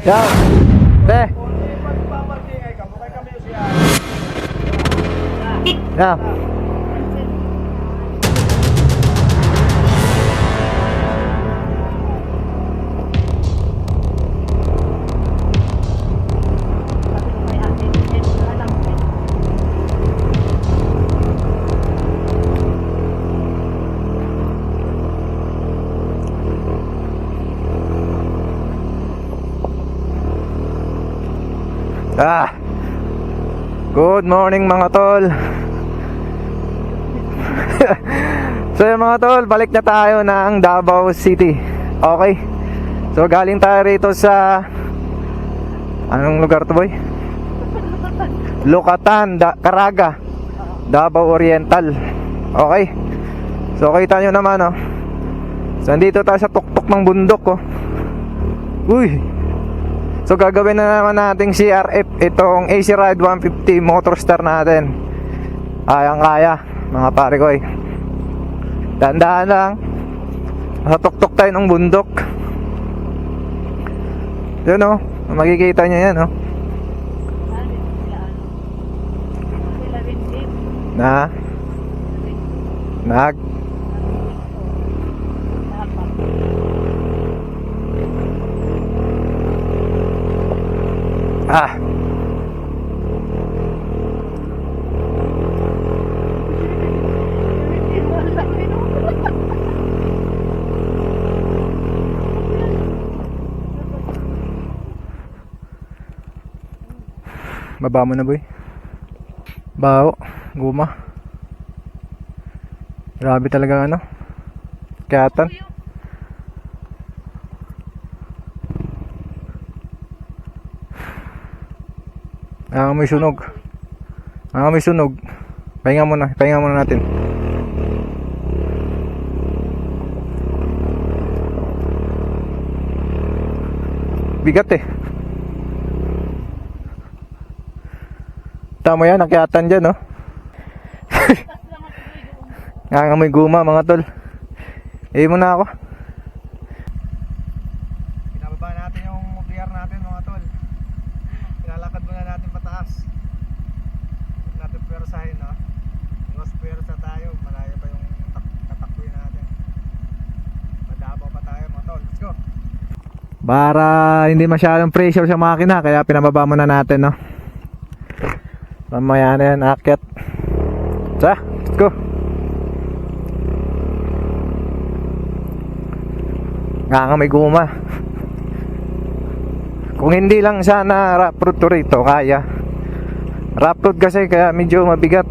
Yan. Te. Yan. Good morning mga tol. So yung mga tol, balik na tayo ng Davao City. Okay. So galing tayo rito sa anong lugar to, boy? Lukatan, Caraga, Davao Oriental. Okay. So kita nyo naman, oh. So nandito tayo sa tuktok ng bundok, oh. Uy. So gagawin na naman nating CRF itong AC Ride 150 Motorstar natin. Kayang-kaya mga pare ko, eh. Tandaan lang, tuktok tayo ng bundok. Yun, oh, makikita nyo yan, oh. Nag baba mo na, boy. Baho, guma. Grabe talaga, ano, kayatan. May sunog. May sunog. Pahinga muna natin. Bigat, eh. Tama yan, nakyatan dyan, no? Nangangamoy guma, mga tol. Muna ako. Pinababa natin yung PR natin, mga tol. Pinalakad muna natin pataas. Huwag natin pwersahin, no? Mas pwersa tayo, malayo pa yung katakbuhin natin. Madabaw pa tayo, mga tol. Let's go! Para hindi masyadong pressure sa makina, kaya pinababa muna natin, no? Mamaya na yan, akyat. Let's go. Nga may guma. Kung hindi lang sana rough road to rito, kaya. Rough road kasi kaya medyo mabigat.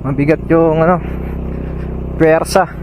Mabigat yung ano, pwersa.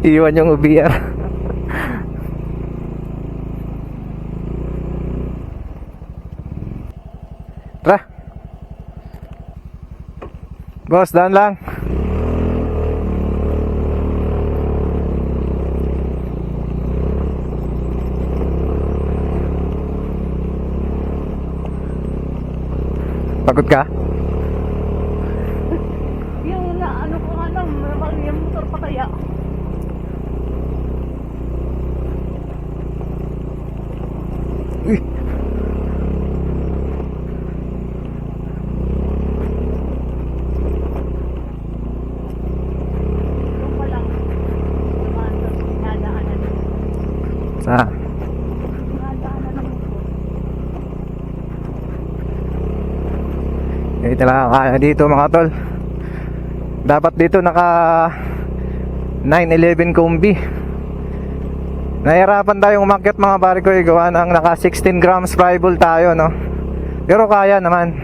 Iwan yung UBR. Tara. Boss, daan lang. Pagod ka? Yung ano ko nga lang, yung motor pa kaya. Uy. Yung pa lang, nadaanan. Saan? Nadaanan ng motor. Hindi talaga kaya dito, mga tol. Dapat dito naka 911 combi. Nahirapan tayong umakyat, mga pare ko, gawa ng naka 16 grams flyball tayo, no? Pero kaya naman.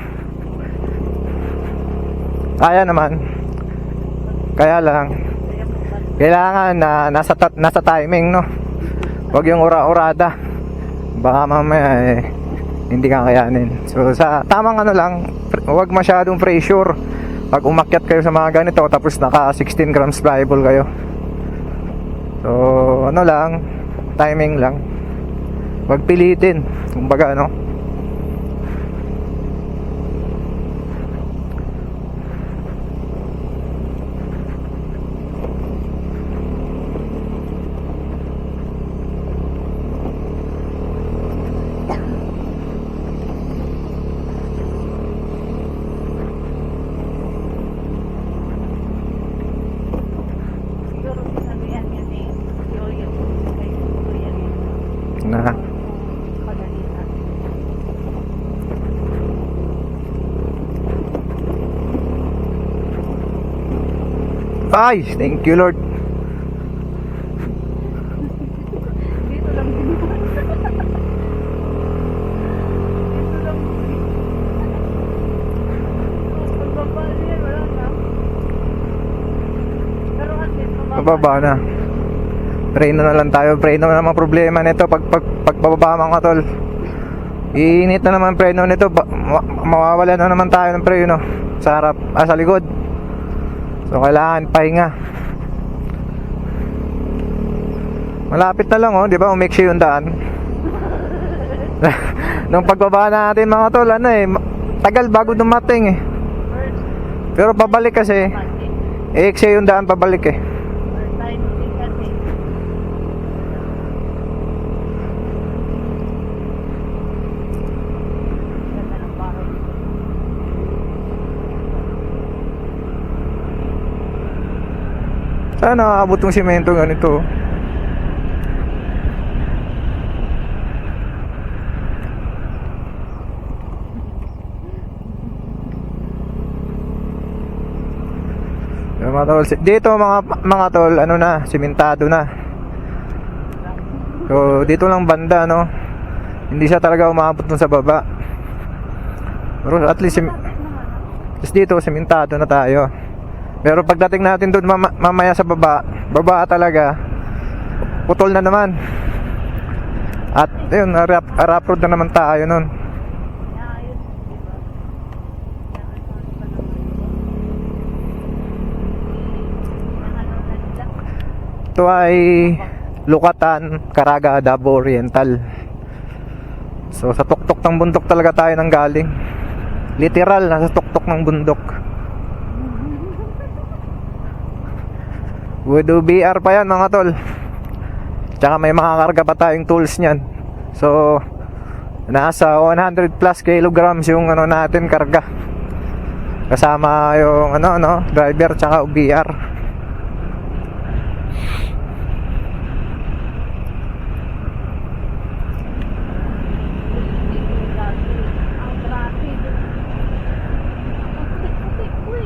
Kaya lang kailangan na nasa timing, no? Huwag yung ura-urada. Baka mamaya hindi kakayanin. So sa tamang ano lang, huwag masyadong pressure. Pag umakyat kayo sa mga ganito, tapos naka 16 grams flyable kayo. So ano lang, timing lang. Huwag pilitin. Kumbaga ano. Siguro sinabi yan eh. Yoyo. Ay, siguro yan eh. Na Pagalitan. ay, thank you Lord. Dito lang din. Dito lang din. Pagbaba niya, wala na. Pero at least, Pababa na. Pray na lang tayo. Pray na naman problema nito. Pagpababa mga tol. Iinit na naman preno nito. Mawawala na naman tayo ng preno sa harap, sa likod. So kailangan pahinga. Malapit na lang oh, di ba? Umiksi yung daan. Nung pagbaba natin mga tol, ano eh, tagal bago dumating eh. Pero pabalik kasi, iiksi yung daan pabalik eh. or time din kasi. Ganda ng bahay. Sana aabot yung simento ganito. Yung mga tol, dito mga tol, ano na, simentado na. So dito lang banda no. Hindi siya talaga umabot dun sa baba. Pero at least dito simentado na tayo. Pero pagdating natin doon mamaya sa baba talaga, putol na naman. At ayun, rough road na naman tayo nun. Ayos, diba? Ito ay Lukatan, Caraga, Davao Oriental. So sa tuktok ng bundok talaga tayo nang galing. Literal, nasa tuktok ng bundok. With BR pa yan mga tol. Tsaka may makakarga pa tayong tools niyan. So nasa 100 plus kilograms yung ano natin karga. Kasama yung driver tsaka BR. Ang traffic. Ang putik-putik, uy.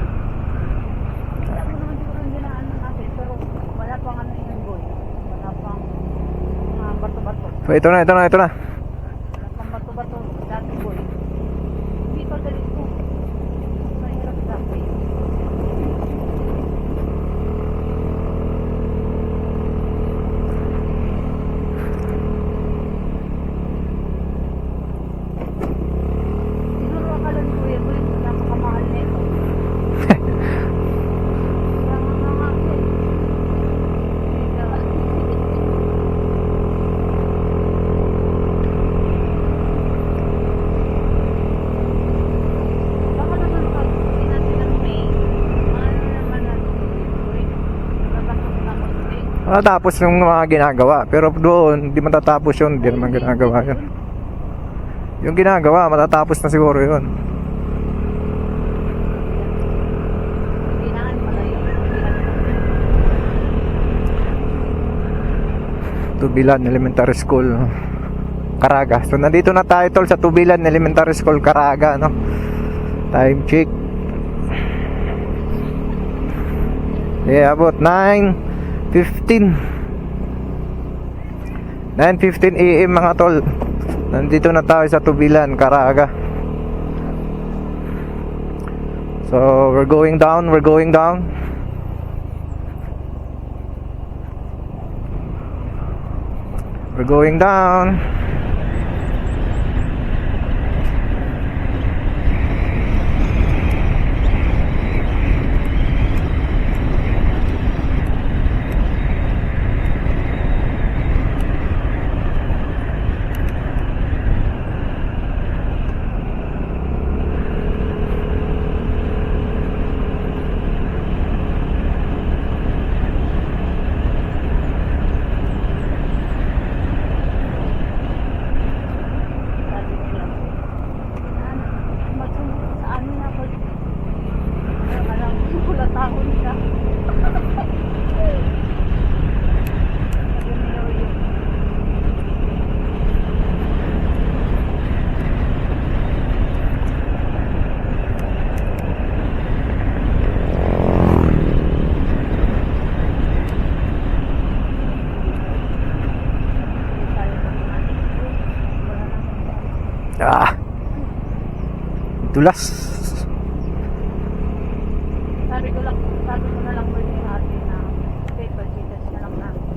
Alam mo naman siguro hindi na ano natin, pero wala pang ano yun, boy. Wala pang bato-bato. So ito na. Wala pang bato-bato dati, boy. Hindi pa galit ko. Mahirap dati. Siguro akala ni Kuya Boy, napakamahal nito. Kaya nga nga eh. Baka naman pag hindi natin ng May, ano naman natin, Boy? Matakot-takot din. Matatapos yung mga ginagawa. Pero doon, hindi matatapos yun. Hindi naman ginagawa yun. Yung ginagawa, matatapos na siguro yun. Kailangan pala yun. Tubilan Elementary School, Caraga. So nandito na tayo tol sa Tubilan Elementary School, Caraga, no? Time check. Yeah, about 9:15 AM mga tol. Nandito na tayo sa Tubilan, Caraga. So we're going down. We're going down. Sabi ko lang, magsunod sa amin ako. Alam ko, kulatahon ka. Sabi niyo yun. Tayo na natin. Wala na sa Ah. Dulas. sabi ko na lang mo yung ate na paper tickets na lang namin.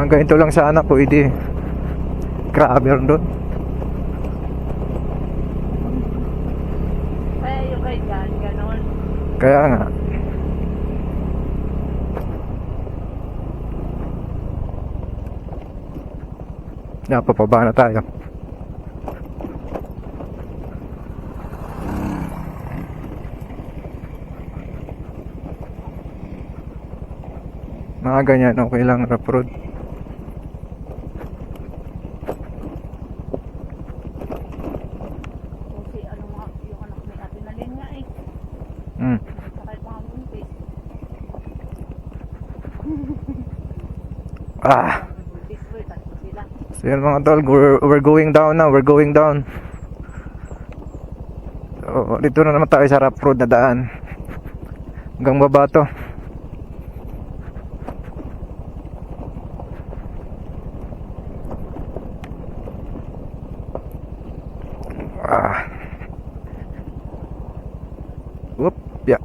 Ganito lang sana pwede. Grabe rin doon. Kaya yung kay Jan, ganon. Kaya nga. Napapaba na tayo. Mga ganyan, okay lang rough road. Kasi ano mga yung anak ni ate na rin nga eh. Mm. Sakay pa nga buntis. Ah. Buntis ko eh, tatlo sila. So yun mga tol, we're going down now, we're going down. So, dito na naman tayo sa rough road na daan. Hanggang baba to. Ah. Whoop, yeah.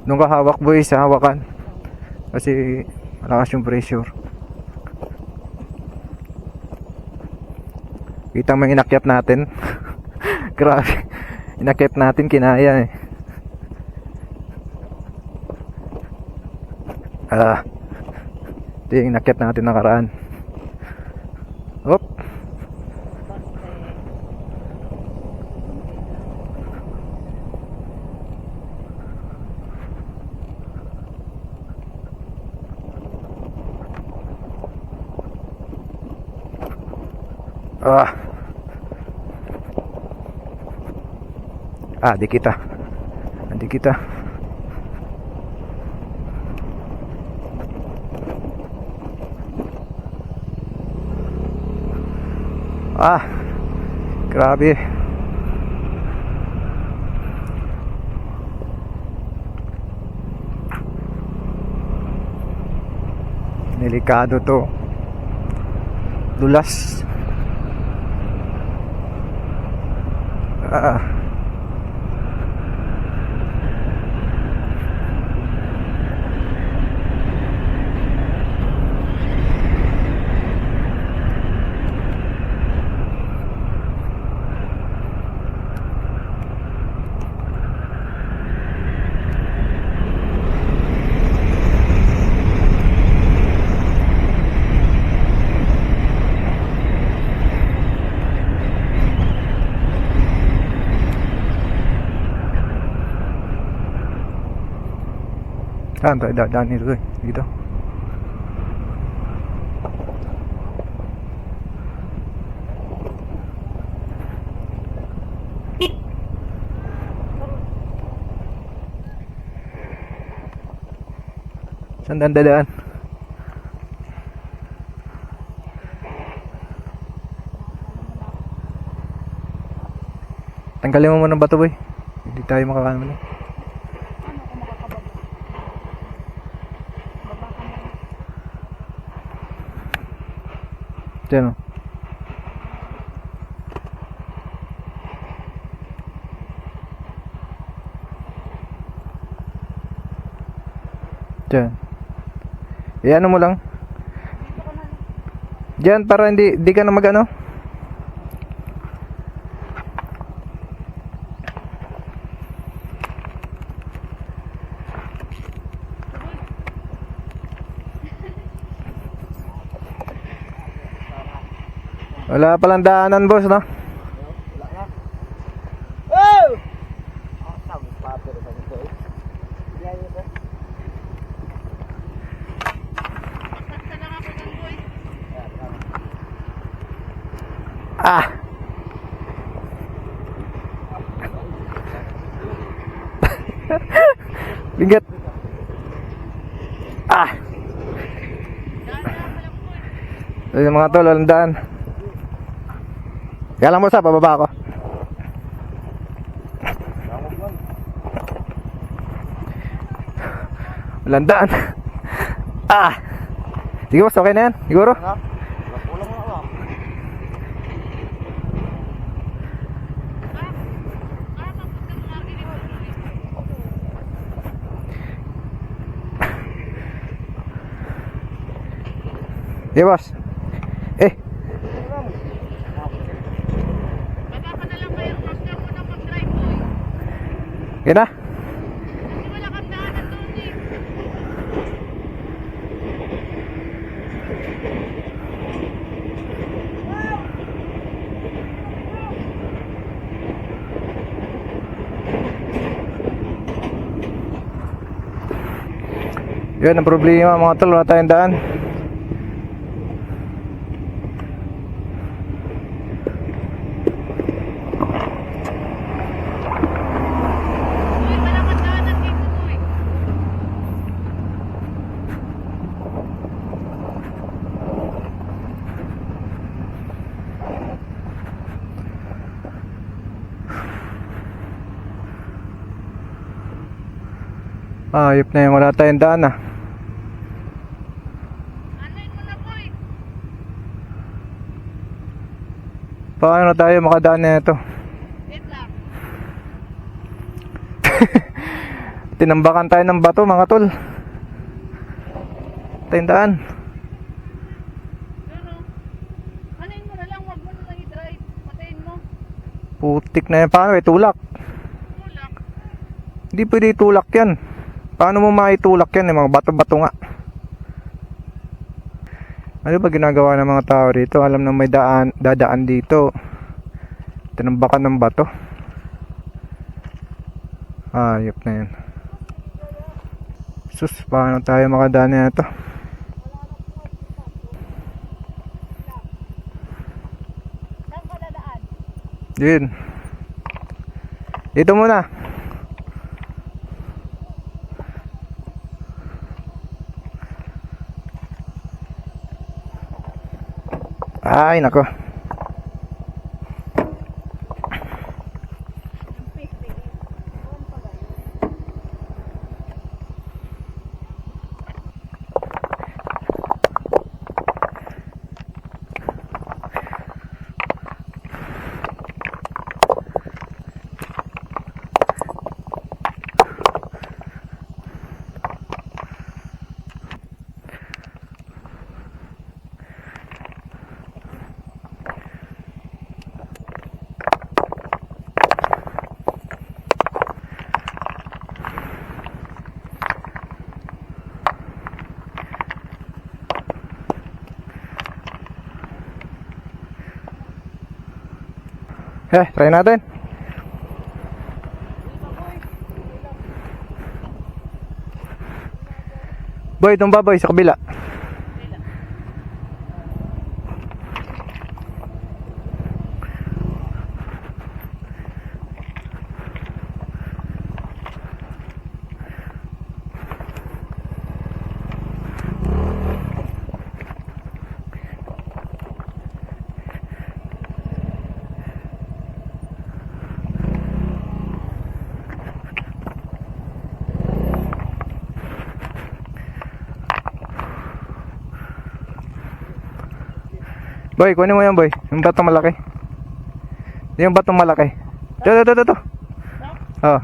Nung kahawak boy sa hawakan. Kasi malakas yung pressure. Kita mo yung inakyat natin. Grabe. Inakyat natin kinaya eh. Ito yung inakyat natin nakaraan. Hop. Di kita. Di kita. Grabe. Delikado to. Dulas. Saan tayo dadaan nito eh? Dito. Saan dadaan? Tanggalin mo muna ng bato, boy. Hindi tayo makakaano na. Ano kung makakababa? Baba ka muna. Diyan, oh. Diyan. Ano mo lang. Dito ka na lang. Diyan, para hindi ka na mag-ano. Wala palang daanan, boss, no? Saksa lang ako ng boy. Ah! Bigat. Ah! Ayun mga tol, walang daan. Kaya lang mo sa pababa ako. Walang daan. Ah! Sige boss, okay na yan. Siguro. Sige boss. Eh, Baba ka na lang kayo. Huwag ka muna mag-drive boy. yun na. Kasi wala kang daanan doon eh. Yun ang problema mga tol, wala tayong daan. Boy, wala kang daanan dito boy. Ayop na yun, wala tayong daan ah. Anoin mo na boy. Paano tayo makadaan na ito? Wait lang. Tinambakan tayo ng bato mga tol. Tayong daan. Pero, anoin mo na lang. Huwag mo na lang i-drive. Patayin mo. Putik na yan. Paano tulak? Tulak. Hindi pwede itulak yan. Paano mo maitulak yan? Mga bato-bato nga. Ano ba ginagawa ng mga tao dito? Alam na may dadaan dito. Tinambakan ng bato. Ayop na yan. Sus, paano tayo makadaan na ito? Saan ka dadaan? Yun. Dito muna. Ay, nako. Try natin. Boy, tumba boy, sa kabila. Boy, kunin mo yan, boy. Yung batong malaki. Yung batong malaki. Ito. Oh.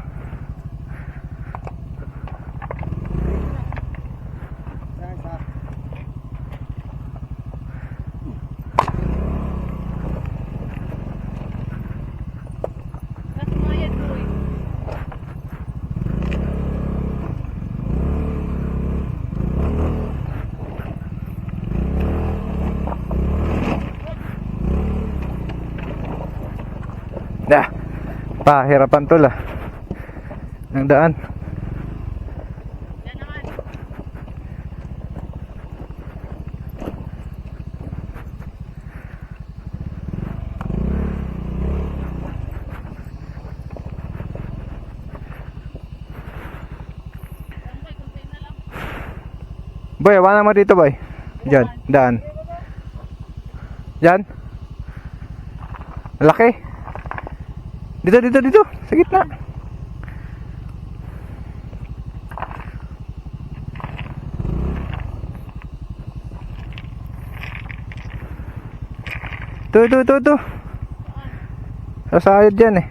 Nasumayad, boy. Dah. Pahirapan tol ah. Ng daan. Yan naman. Boy, awanan mo dito, boy. Diyan, daan. Diyan. Laki. Dito. Sa gitna. Ito. Sasayad yan eh.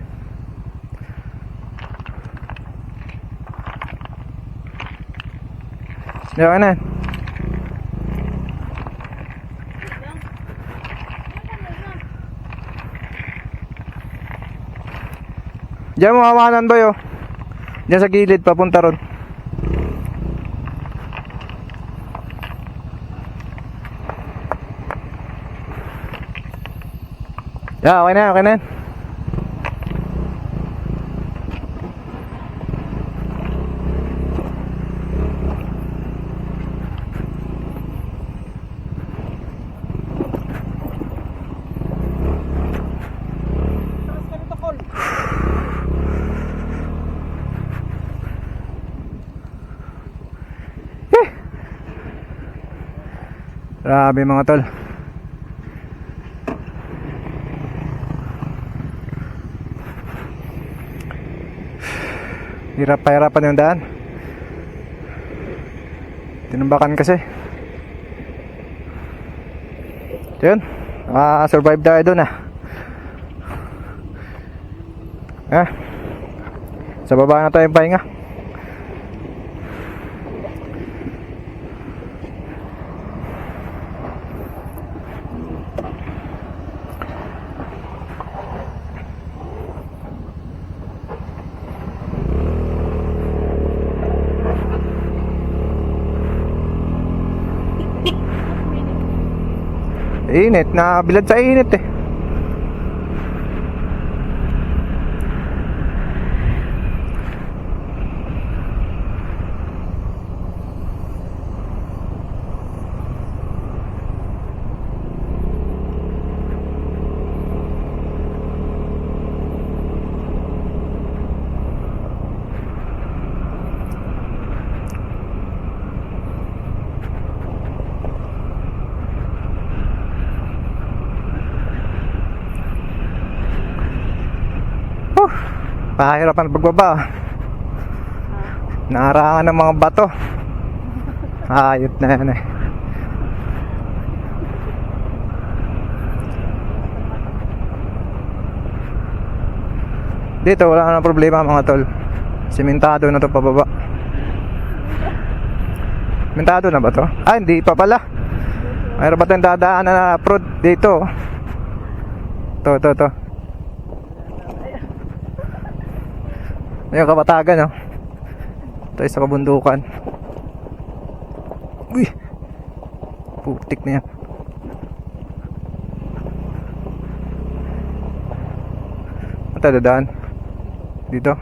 Diyan na. Diyan mo hawanan ba yo? Diyan sa gilid papunta ron. Yeah, okay na. Grabe mga tol. Hirapan yung daan. Tinumbakan kasi. Yun. Survive tayo dun ah. Sa baba na tayong pahinga. Init, nabilad sa init eh. Pahirapan pagbaba. Naarangan ng mga bato. Ayot na yan eh. Dito wala na problema mga tol. Simentado na to pababa. Simentado na ba to? Ah, hindi pa pala. Mayroon ba tayong dadaanan na prod dito? To. Ayun, Kabatagan, oh. Tayo sa kabundukan. Uy! Putik na yan. Ano tayo dadaan? Dito?